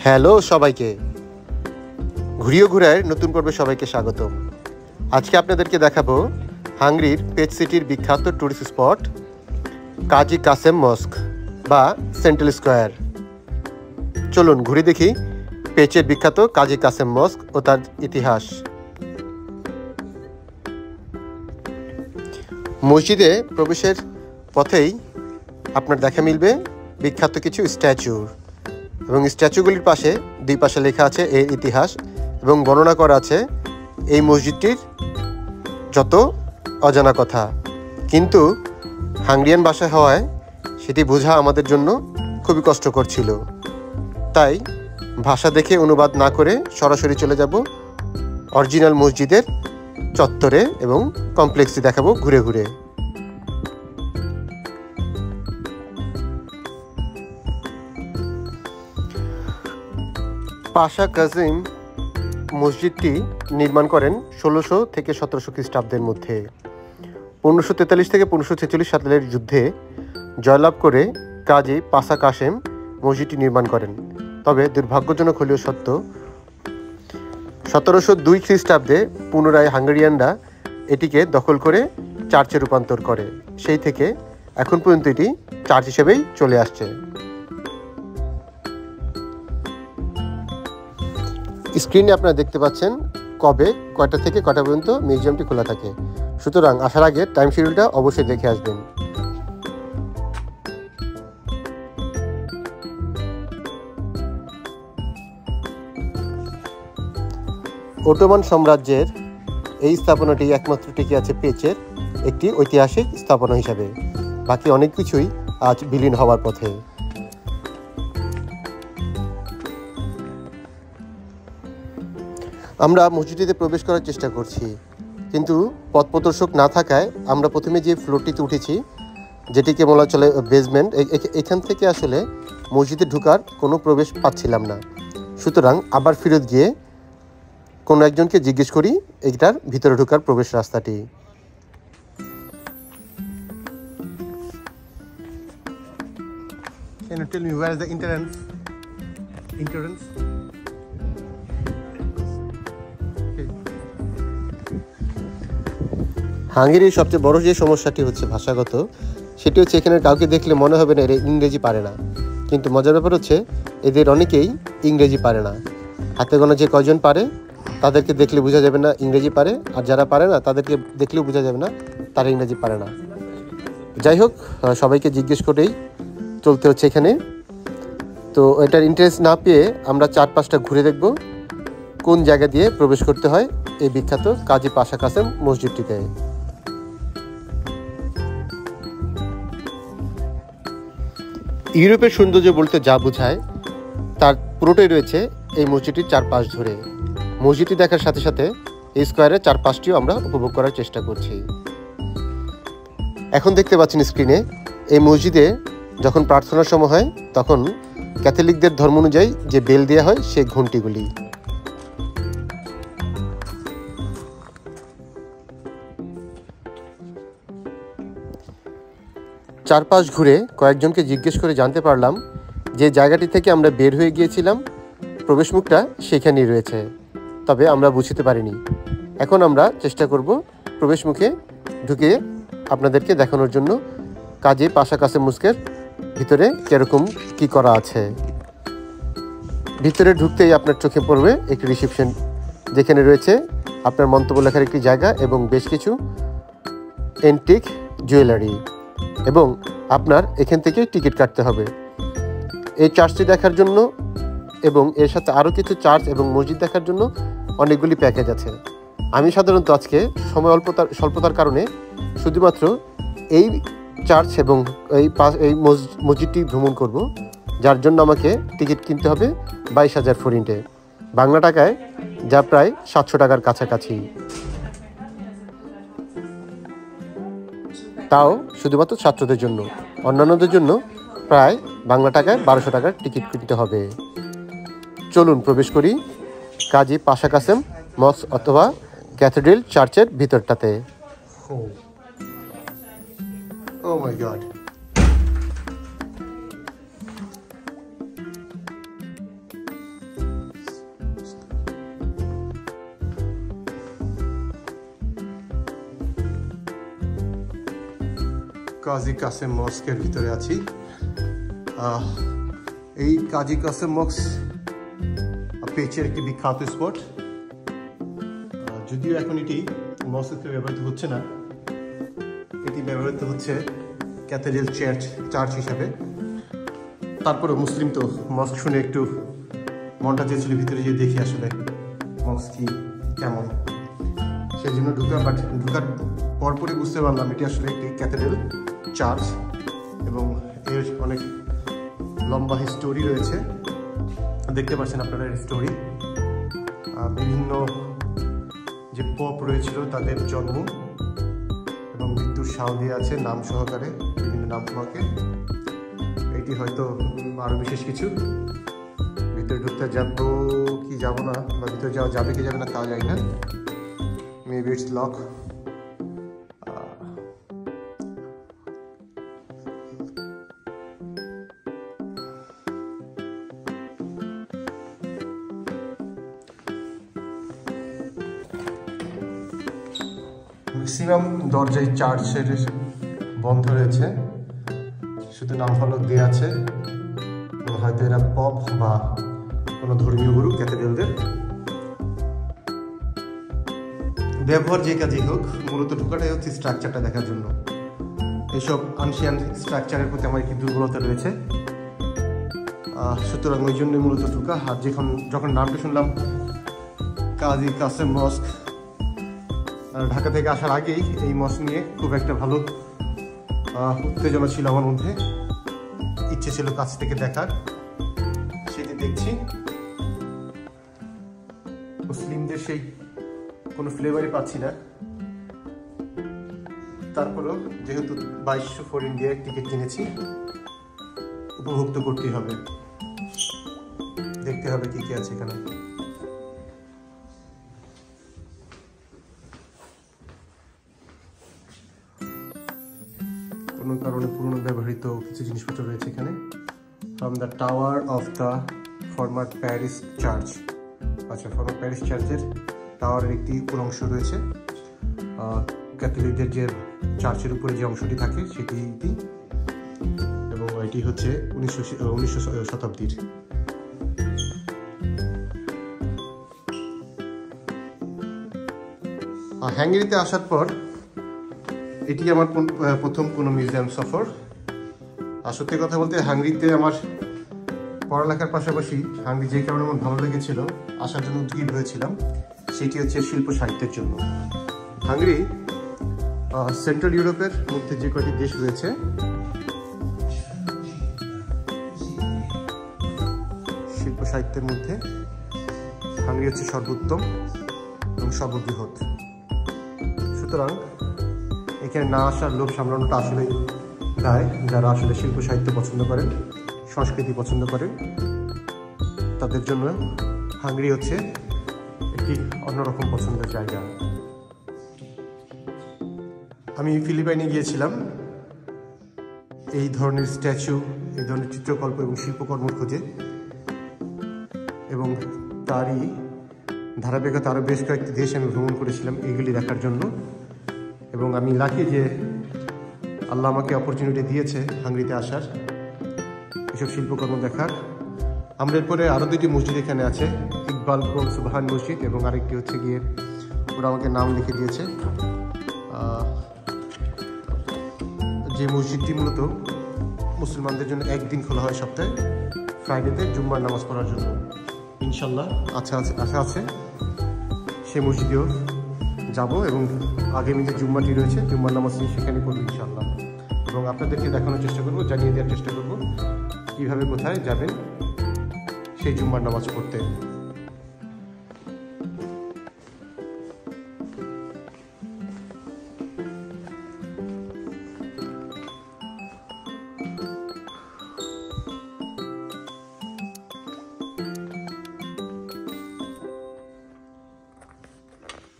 Hello সবাইকে, ঘুরিয়ে ঘুরায় নতুন পর্বে সবাইকে স্বাগতম। আজকে আপনাদেরকে দেখাবো হাঙ্গেরির পেচ সিটির বিখ্যাত টুরিস্ট স্পট কাজী কাসেম মস্ক বা সেন্ট্রাল স্কোয়ার। চলুন ঘুরে দেখি পেচের বিখ্যাত কাজী কাসেম মস্ক ও তার ইতিহাস। মসজিদে প্রবেশের পথেই আপনার দেখা মিলবে বিখ্যাত কিছু স্ট্যাচুর, এবং স্ট্যাচুগুলির পাশে দুই পাশে লেখা আছে এর ইতিহাস এবং বর্ণনা করা আছে এই মসজিদটির যত অজানা কথা। কিন্তু হাঙ্গেরিয়ান ভাষায় হওয়ায় সেটি বোঝা আমাদের জন্য খুবই কষ্টকর ছিল, তাই ভাষা দেখে অনুবাদ না করে সরাসরি চলে যাব অরিজিনাল মসজিদের চত্বরে এবং কমপ্লেক্সটি দেখাবো ঘুরে ঘুরে। পাশা কাজিম মসজিদটি নির্মাণ করেন 1600 থেকে 1700 খ্রিস্টাব্দের মধ্যে। 1543 থেকে 1546 সালের যুদ্ধে জয়লাভ করে কাজী পাশা কাসেম মসজিদটি নির্মাণ করেন। তবে দুর্ভাগ্যজনক হলেও সত্য, 1702 খ্রিস্টাব্দে পুনরায় হাঙ্গেরিয়ানরা এটিকে দখল করে চার্চে রূপান্তর করে। সেই থেকে এখন পর্যন্ত এটি চার্চ হিসেবেই চলে আসছে। স্ক্রিনে আপনারা দেখতে পাচ্ছেন কয়টা থেকে কয়টা পর্যন্ত মিউজিয়ামটি খোলা থাকে, সুতরাং আসার আগে টাইম শিডিউলটা অবশ্যই দেখে আসবেন। অটোমান সাম্রাজ্যের এই স্থাপনাটি একমাত্র টিকে আছে পেচের একটি ঐতিহাসিক স্থাপনা হিসাবে, বাকি অনেক কিছুই আজ বিলীন হওয়ার পথে। আমরা মসজিদটিতে প্রবেশ করার চেষ্টা করছি, কিন্তু পথ প্রদর্শক না থাকায় আমরা প্রথমে যে ফ্লোরটিতে উঠেছি, যেটিকে বলা চলে বেসমেন্ট, এখান থেকে আসলে মসজিদে ঢোকার কোনো প্রবেশ পাচ্ছিলাম না। সুতরাং আবার ফেরত গিয়ে কোনো একজনকে জিজ্ঞেস করি এইটার ভিতরে ঢোকার প্রবেশ রাস্তাটি। Can you tell me where is the entrance? হাঙ্গেরির সবচেয়ে বড় যে সমস্যাটি হচ্ছে ভাষাগত, সেটি হচ্ছে এখানে কাউকে দেখলে মনে হবে না এরা ইংরেজি পারে না, কিন্তু মজার ব্যাপার হচ্ছে এদের অনেকেই ইংরেজি পারে না। হাতে গোনা যে কয়জন পারে তাদেরকে দেখলে বোঝা যাবে না ইংরেজি পারে, আর যারা পারে না তাদেরকে দেখলেও বোঝা যাবে না তারা ইংরেজি পারে না। যাই হোক, সবাইকে জিজ্ঞেস করেই চলতে হচ্ছে এখানে। তো এটার ইন্টারেস্ট না পেয়ে আমরা 4-5টা ঘুরে দেখব কোন জায়গা দিয়ে প্রবেশ করতে হয় এই বিখ্যাত কাজী পাশা কাসেম মসজিদটিতে। ইউরোপের সৌন্দর্য বলতে যা বোঝায় তার পুরোটাই রয়েছে এই মসজিদটির চারপাশ ধরে। মসজিদটি দেখার সাথে সাথে এই স্কোয়ারের চারপাশটিও আমরা উপভোগ করার চেষ্টা করছি। এখন দেখতে পাচ্ছেন স্ক্রিনে, এই মসজিদে যখন প্রার্থনার সময় হয় তখন ক্যাথলিকদের ধর্ম অনুযায়ী যে বেল দেওয়া হয় সেই ঘণ্টিগুলি। চারপাশ ঘুরে কয়েকজনকে জিজ্ঞেস করে জানতে পারলাম যে জায়গাটি থেকে আমরা বের হয়ে গিয়েছিলাম প্রবেশমুখটা সেখানেই রয়েছে, তবে আমরা বুঝতে পারিনি। এখন আমরা চেষ্টা করব প্রবেশমুখে ঢুকে আপনাদেরকে দেখানোর জন্য কাজী পাশা কাসেম মস্কের ভিতরে কীরকম কি করা আছে। ভিতরে ঢুকতেই আপনার চোখে পড়বে একটি রিসেপশন, যেখানে রয়েছে আপনার মন্তব্য লেখার একটি জায়গা এবং বেশ কিছু এন্টিক জুয়েলারি, এবং আপনার এখান থেকে টিকিট কাটতে হবে এই চার্চটি দেখার জন্য, এবং এর সাথে আরও কিছু চার্চ এবং মসজিদ দেখার জন্য অনেকগুলি প্যাকেজ আছে। আমি সাধারণত আজকে সময় স্বল্পতার কারণে শুধুমাত্র এই চার্চ এবং এই মসজিদটি ভ্রমণ করব, যার জন্য আমাকে টিকিট কিনতে হবে 22,000 ফরিন্টে, বাংলা টাকায় যা প্রায় 700 টাকার কাছাকাছি। তাও শুধুমাত্র ছাত্রদের জন্য, অন্যান্যদের জন্য প্রায় বাংলা টাকায় 1200 টাকার টিকিট কিনতে হবে। চলুন প্রবেশ করি কাজী পাশা কাসেম মস্ক অথবা ক্যাথেড্রাল চার্চের ভিতরটাতে। Oh my God. কাজী কাসেম মস্কের ভিতরে আছি। এই কাজী কাসেম মস্ক পেচের একটি বিখ্যাত স্পট। যদিও এখন এটি মস্ক ব্যবহৃত হচ্ছে না, এটি ব্যবহৃত হচ্ছে ক্যাথেড্রাল চার্চ হিসাবে। তারপরে মুসলিম তো মস্ক শুনে একটু মনটা চেয়েছিল ভিতরে গিয়ে দেখি আসলে মস্ক কি কেমন, সেই জন্য ঢুকার পরপরই বুঝতে পারলাম এটি আসলে একটি ক্যাথেড্রাল চার্চ এবং এর অনেক লম্বা হিস্টোরি রয়েছে। দেখতে পাচ্ছেন আপনারা এর স্টোরি। বিভিন্ন যে পপ রয়েছিল তাদের জন্ম এবং মৃত্যুর সাল দিয়ে আছে নাম সহকারে, বিভিন্ন নাম সহকারে। এটি হয়তো আরও বিশেষ কিছু। ভিতরে ঢুকতে যাবো কি যাবো না, বা ভিতরে যাওয়া যাবে কি যাবে না তা জানি না। Maybe it's lock. ম্যাক্সিমাম দরজায় চার্চের বন্ধ রয়েছে, শুধু নাম ফলক দেওয়া আছে। হয়তো এরা পপ বা কোনো ধর্মীয় গুরু ক্যাথেড্রালদের। ব্যবহার যে কাজই হোক, মূলত ঢোকাটাই হচ্ছে স্ট্রাকচারটা দেখার জন্য। এইসব আনশিয়ান স্ট্রাকচারের প্রতি আমার একটি দুর্বলতা রয়েছে, সুতরাং ওই জন্যই মূলত ঢোকা। আর যখন নামটা শুনলাম কাজী কাসেম মস্ক, ঢাকা থেকে আসার আগেই এই মস্ক নিয়ে খুব একটা ভালো উত্তেজনা ছিল আমার মধ্যে, ইচ্ছে ছিল কাছ থেকে দেখার। সেটি দেখছি। মুসলিমদের সেই কোনো ফ্লেভারই পাচ্ছি না, তারপরেও যেহেতু 2200 ফর ইন্ডিয়ার টিকিট কিনেছি, উপভোগ তো করতেই হবে, দেখতে হবে কি কি আছে এখানে। কোনো কারণে পুরনো ব্যবহৃত কিছু জিনিসপত্র রয়েছে এখানে। From the tower of the former Paris church. আচ্ছা, ফরমার প্যারিস চার্চের টাওয়ারের একটি উপর অংশ রয়েছে। ক্যাথলিকদের যে চার্চের উপরে যে অংশটি থাকে সেটি, এবং এটি হচ্ছে 1900 শতাব্দীর। হাঙ্গেরিতে আসার পর এটি আমার প্রথম কোনো মিউজিয়াম সফর। আর সত্যি কথা বলতে হাঙ্গেরিতে আমার পড়ালেখার পাশাপাশি হাঙ্গেরি যে কারণে আমার ভালো লেগেছিল, আসার জন্য উদ্গ্রীব হয়েছিলাম, সেটি হচ্ছে শিল্প সাহিত্যের জন্য। হাঙ্গেরি সেন্ট্রাল ইউরোপের মধ্যে যে কয়টি দেশ রয়েছে শিল্প সাহিত্যের মধ্যে হাঙ্গেরি হচ্ছে সর্বোত্তম এবং সর্ববৃহৎ। সুতরাং এখানে না আসার লোভ সামলানোটা আসলে দায়। যারা আসলে শিল্প সাহিত্য পছন্দ করেন, সংস্কৃতি পছন্দ করেন, তাদের জন্য হাঙ্গেরি হচ্ছে একটি অন্যরকম পছন্দের জায়গা। আমি ফিলিপাইনে গিয়েছিলাম এই ধরনের স্ট্যাচু, এই ধরনের চিত্রকল্প এবং শিল্পকর্মের খোঁজে, এবং তারই ধারাবাহিকতা আরও বেশ কয়েকটি দেশ আমি ভ্রমণ করেছিলাম এইগুলি দেখার জন্য। এবং আমি লাকি যে আল্লাহ আমাকে অপরচুনিটি দিয়েছে হাঙ্গেরিতে আসার, এসব শিল্পকর্ম দেখার। আমরা এরপরে আরও দুটি মসজিদ এখানে আছে, ইকবাল সুবহান মসজিদ এবং আরেকটি হচ্ছে গিয়ে ওরা আমাকে নাম লিখে দিয়েছে, যে মসজিদটি মূলত মুসলমানদের জন্য একদিন খোলা হয় সপ্তাহে, ফ্রাইডেতে জুম্মার নামাজ পড়ার জন্য। ইনশাল্লাহ আশা আছে সেই মসজিদেও যাব, এবং আগামী যে জুম্মাটি রয়েছে জুম্মার নামাজ সেখানে পড়ব ইনশাল্লাহ। এবং আপনাদেরকে দেখানোর চেষ্টা করব, জানিয়ে দেওয়ার চেষ্টা করব কীভাবে কোথায় যাবেন সেই জুম্মার নামাজ পড়তে।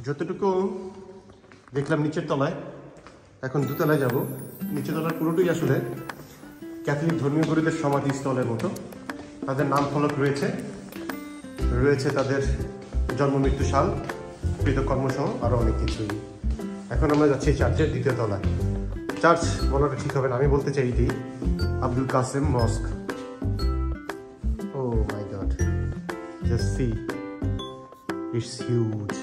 যতটুকু দেখলাম নিচের তলায়, এখন দোতলায় যাব। নিচের তলার পুরোটাই আসলে ক্যাথলিক ধর্মীয় গুরুদের সমাধিস্থলের মতো। তাদের নাম ফলক রয়েছে তাদের জন্ম মৃত্যু সাল, কৃতকর্মসহ আরও অনেক কিছুই। এখন আমরা যাচ্ছি চার্চের দ্বিতীয় তলায়। চার্চ বলাটা ঠিক হবে না, আমি বলতে চাই এটি Abdul Kasem mosque. Oh my god, just see, it's huge.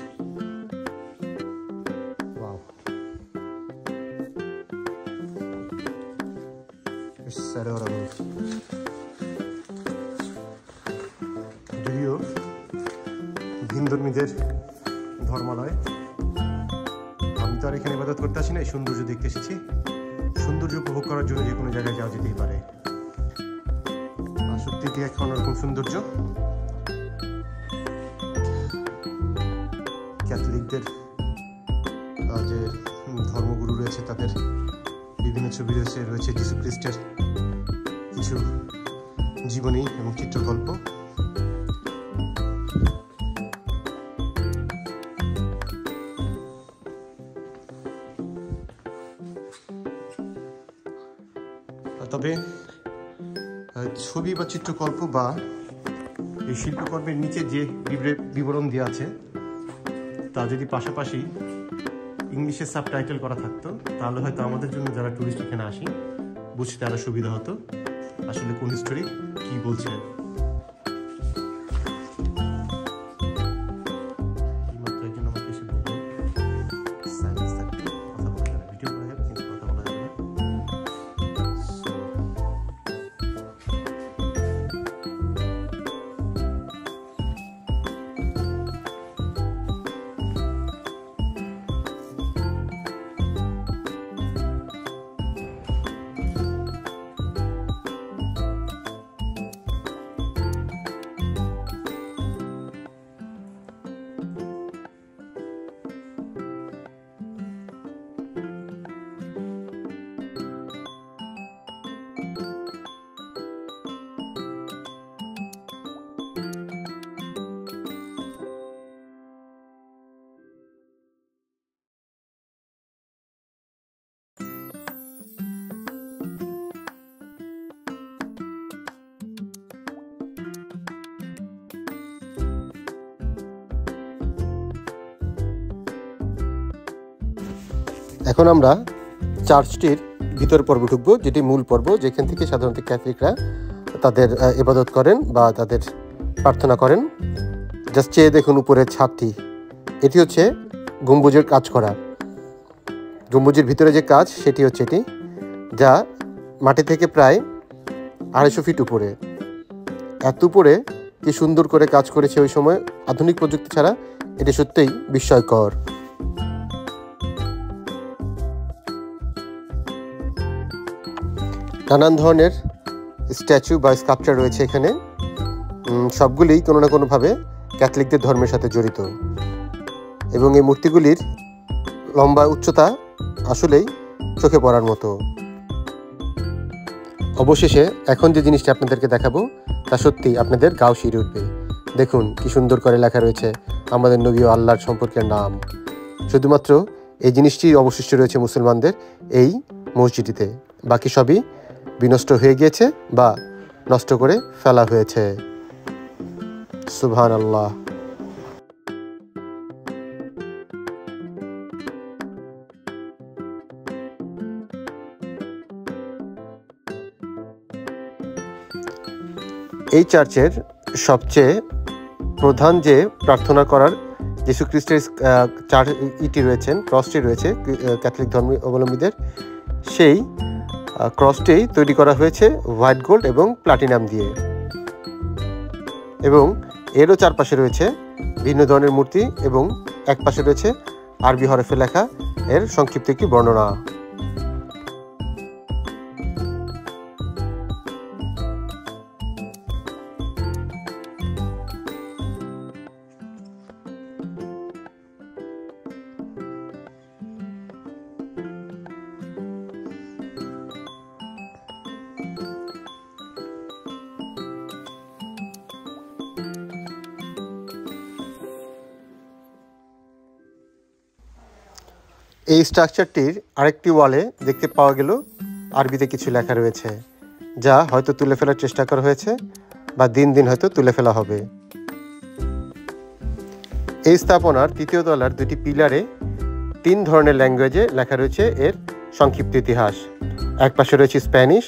Wow, it's adorable. যদিও ভিনধর্মীদের ধর্মালয়, আমি তো আর এখানে ইবাদত করতে আসি না, এই সৌন্দর্য দেখতে এসেছি। সৌন্দর্য উপভোগ করার জন্য যে কোনো জায়গায় যাওয়া যেতেই পারে। আর সত্যি এটি এক অন্যরকম সৌন্দর্য। ক্যাথলিকদের যে ধর্মগুরু রয়েছে তাদের বিভিন্ন ছবি রয়েছে যীশু খ্রিস্টের কিছু জীবনী এবং চিত্রকল্প। তবে ছবি বা চিত্রকল্প বা এই শিল্পকর্মের নিচে যে বিবরণ দেওয়া আছে তা যদি পাশাপাশি ইংলিশে সাবটাইটেল করা থাকতো তাহলে হয়তো আমাদের জন্য যারা টুরিস্ট এখানে আসি বুঝতে আরো সুবিধা হতো আসলে কোন হিস্টোরি কি বলছে। এখন আমরা চার্চটির ভিতর পর্ব ঢুকবো, যেটি মূল পর্ব, যেখান থেকে সাধারণত ক্যাথলিকরা তাদের ইবাদত করেন বা তাদের প্রার্থনা করেন। জাস্ট চেয়ে দেখুন উপরের ছাদটি, এটি হচ্ছে গম্বুজের কাজ করা। গম্বুজের ভিতরে যে কাজ সেটি হচ্ছে এটি, যা মাটি থেকে প্রায় 250 ফিট উপরে। এত উপরে কি সুন্দর করে কাজ করেছে ওই সময়, আধুনিক প্রযুক্তি ছাড়া এটি সত্যিই বিস্ময়কর। নানান ধরনের স্ট্যাচু বা স্কাল্পচার রয়েছে এখানে, সবগুলি কোনো না কোনোভাবে ক্যাথলিকদের ধর্মের সাথে জড়িত, এবং এই মূর্তিগুলির লম্বা উচ্চতা আসলেই চোখে পড়ার মতো। অবশেষে এখন যে জিনিসটা আপনাদেরকে দেখাবো তা সত্যি আপনাদের গাও শিরে উঠবে। দেখুন কি সুন্দর করে লেখা রয়েছে আমাদের নবী ও আল্লাহর সম্পর্কের নাম। শুধুমাত্র এই জিনিসটি অবশিষ্ট রয়েছে মুসলমানদের এই মসজিদটিতে, বাকি সবই বিনষ্ট হয়ে গিয়েছে বা নষ্ট করে ফেলা হয়েছে। সুবহানাল্লাহ। এই চার্চের সবচেয়ে প্রধান যে প্রার্থনা করার যীশু খ্রিস্টের ইটি রয়েছেন, ক্রসটি রয়েছে ক্যাথলিক ধর্ম অবলম্বীদের, সেই ক্রসটি তৈরি করা হয়েছে হোয়াইট গোল্ড এবং প্লাটিনাম দিয়ে, এবং এরও চারপাশে রয়েছে ভিন্ন ধরনের মূর্তি, এবং এক পাশে রয়েছে আরবি হরফে লেখা এর সংক্ষিপ্ত একটি বর্ণনা। এই স্ট্রাকচারটির আরেকটি ওয়ালে দেখতে পাওয়া গেল আরবিতে কিছু লেখা রয়েছে, যা হয়তো তুলে ফেলার চেষ্টা করা হয়েছে বা দিন দিন হয়তো তুলে ফেলা হবে। এই স্থাপনার তৃতীয় তলার দুটি পিলারে 3 ধরনের ল্যাঙ্গুয়েজে লেখা রয়েছে এর সংক্ষিপ্ত ইতিহাস। এক পাশে রয়েছে স্প্যানিশ,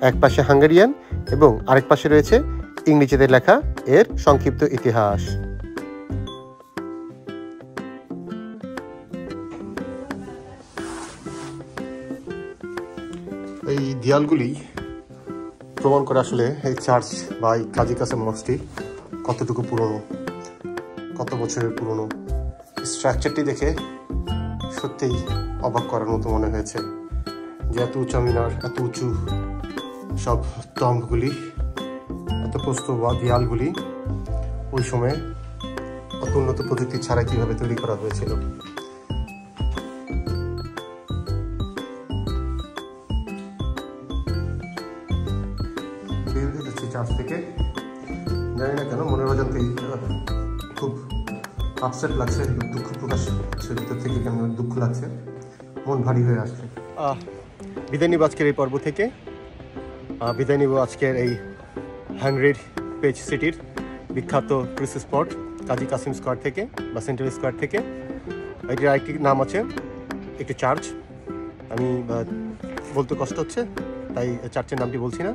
এক পাশে হাঙ্গেরিয়ান এবং আরেক পাশে রয়েছে ইংরেজিতে লেখা এর সংক্ষিপ্ত ইতিহাস। এই দেয়ালগুলি প্রমাণ করে আসলে এই চার্চ বা এই কাজী কাসেম মসজিদ কতটুকু পুরনো, কত বছরের পুরনো। স্ট্রাকচারটি দেখে সত্যিই অবাক করার মতো মনে হয়েছে যে এত উঁচা মিনার, এত উঁচু সব স্তম্ভগুলি, এত প্রস্ত বা দেয়ালগুলি ওই সময়ে অত উন্নত প্রযুক্তি ছাড়া কীভাবে তৈরি করা হয়েছিল। বের হয়ে যাচ্ছি চার্চ থেকে, জানি না কেন মনের অজান্তেই খুব আপসেট লাগছে, দুঃখ প্রকাশ হচ্ছে ভিতর থেকে, কেন দুঃখ লাগছে, মন ভারী হয়ে আসছে। বিদায় নিব আজকের এই পর্ব থেকে, বিদায় নিব আজকের এই হাঙ্গেরির পেজ সিটির বিখ্যাত টুরিস্ট স্পট কাজী কাসিম স্কোয়ার থেকে বা সেন্ট্রাল স্কোয়ার থেকে। এটির আরেকটি নাম আছে, একটি চার্চ, আমি বলতে কষ্ট হচ্ছে তাই চার্চের নামটি বলছি না।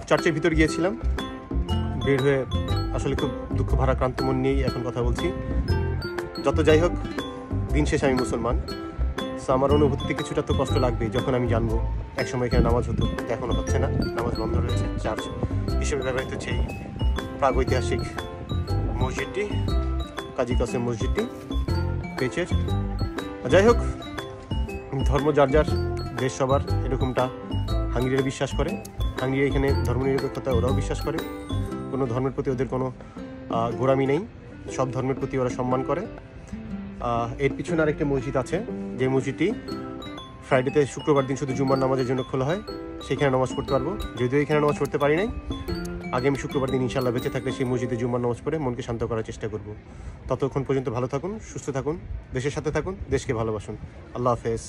চার্চের ভিতর গিয়েছিলাম, বের হয়ে আসলে খুব দুঃখ ভারাক্রান্ত মন নিয়েই এখন কথা বলছি। যত যাই হোক, দিন শেষে আমি মুসলমান, সো আমার অনুভূতিতে কিছুটা তো কষ্ট লাগবে যখন আমি জানবো একসময় এখানে নামাজ হতো, এখনও হচ্ছে না, নামাজ বন্ধ রয়েছে। চার্চ হিসেবে ব্যবহৃত হচ্ছে এই প্রাগৈতিহাসিক মসজিদটি, কাজী কাসেম মসজিদটি পেয়েছে। যাই হোক, ধর্ম যার যার, দেশ সবার, এরকমটা হাঙ্গেরিরা বিশ্বাস করে। হাঙ্গেরি এখানে ধর্মনিরপেক্ষতা ওরাও বিশ্বাস করে, কোনো ধর্মের প্রতি ওদের কোনো গোঁড়ামি নেই, সব ধর্মের প্রতি ওরা সম্মান করে। এর পিছনে আরেকটি মসজিদ আছে, যে মসজিদটি ফ্রাইডেতে শুক্রবার দিন শুধু জুম্মার নামাজের জন্য খোলা হয়, সেখানে নামাজ পড়তে পারবো। যদিও এখানে নামাজ পড়তে পারি নাই, আগামী শুক্রবার দিন ইনশাআল্লাহ বেঁচে থাকলে সেই মসজিদে জুম্মার নামাজ পড়ে মনকে শান্ত করার চেষ্টা করব। ততক্ষণ পর্যন্ত ভালো থাকুন, সুস্থ থাকুন, দেশের সাথে থাকুন, দেশকে ভালোবাসুন। আল্লাহ হাফেজ।